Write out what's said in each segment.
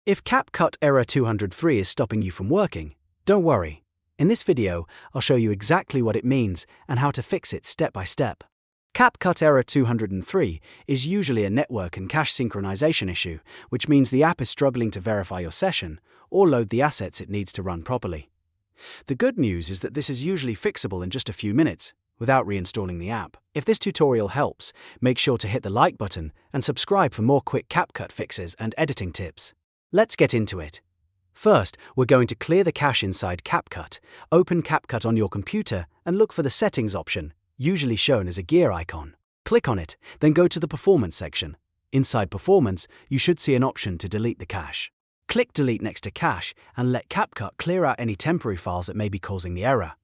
If CapCut Error 203 is stopping you from working, don't worry. In this video, I'll show you exactly what it means and how to fix it step by step. CapCut Error 203 is usually a network and cache synchronization issue, which means the app is struggling to verify your session or load the assets it needs to run properly. The good news is that this is usually fixable in just a few minutes, without reinstalling the app. If this tutorial helps, make sure to hit the like button and subscribe for more quick CapCut fixes and editing tips. Let's get into it. First, we're going to clear the cache inside CapCut. Open CapCut on your computer and look for the Settings option, usually shown as a gear icon. Click on it, then go to the Performance section. Inside Performance, you should see an option to delete the cache. Click Delete next to Cache and let CapCut clear out any temporary files that may be causing the error.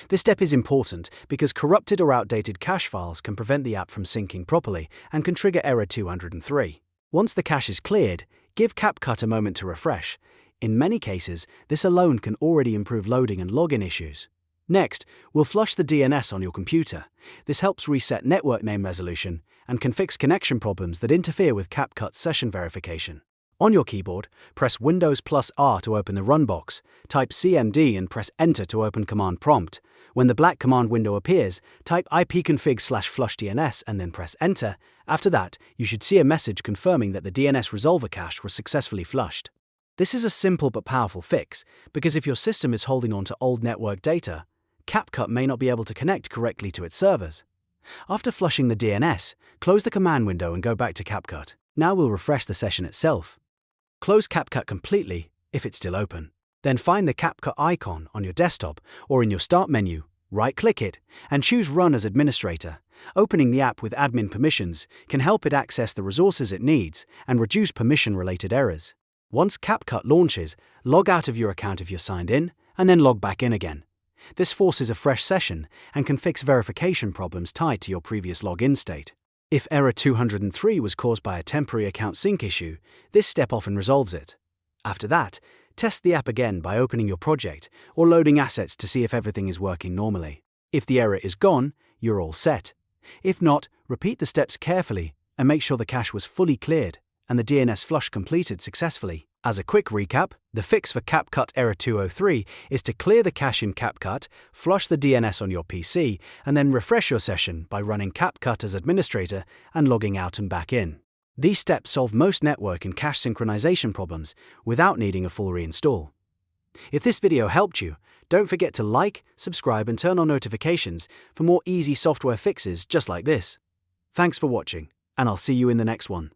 This step is important because corrupted or outdated cache files can prevent the app from syncing properly and can trigger Error 203. Once the cache is cleared, give CapCut a moment to refresh. In many cases, this alone can already improve loading and login issues. Next, we'll flush the DNS on your computer. This helps reset network name resolution and can fix connection problems that interfere with CapCut's session verification. On your keyboard, press Windows plus R to open the Run box, type CMD and press Enter to open Command Prompt. When the black command window appears, type ipconfig/flushdns and then press Enter. After that, you should see a message confirming that the DNS resolver cache was successfully flushed. This is a simple but powerful fix, because if your system is holding on to old network data, CapCut may not be able to connect correctly to its servers. After flushing the DNS, close the command window and go back to CapCut. Now we'll refresh the session itself. Close CapCut completely if it's still open. Then find the CapCut icon on your desktop or in your Start menu, right-click it, and choose Run as Administrator. Opening the app with admin permissions can help it access the resources it needs and reduce permission-related errors. Once CapCut launches, log out of your account if you're signed in, and then log back in again. This forces a fresh session and can fix verification problems tied to your previous login state. If Error 203 was caused by a temporary account sync issue, this step often resolves it. After that, test the app again by opening your project or loading assets to see if everything is working normally. If the error is gone, you're all set. If not, repeat the steps carefully and make sure the cache was fully cleared and the DNS flush completed successfully. As a quick recap, the fix for CapCut Error 203 is to clear the cache in CapCut, flush the DNS on your PC, and then refresh your session by running CapCut as administrator and logging out and back in. These steps solve most network and cache synchronization problems without needing a full reinstall. If this video helped you, don't forget to like, subscribe, and turn on notifications for more easy software fixes just like this. Thanks for watching, and I'll see you in the next one.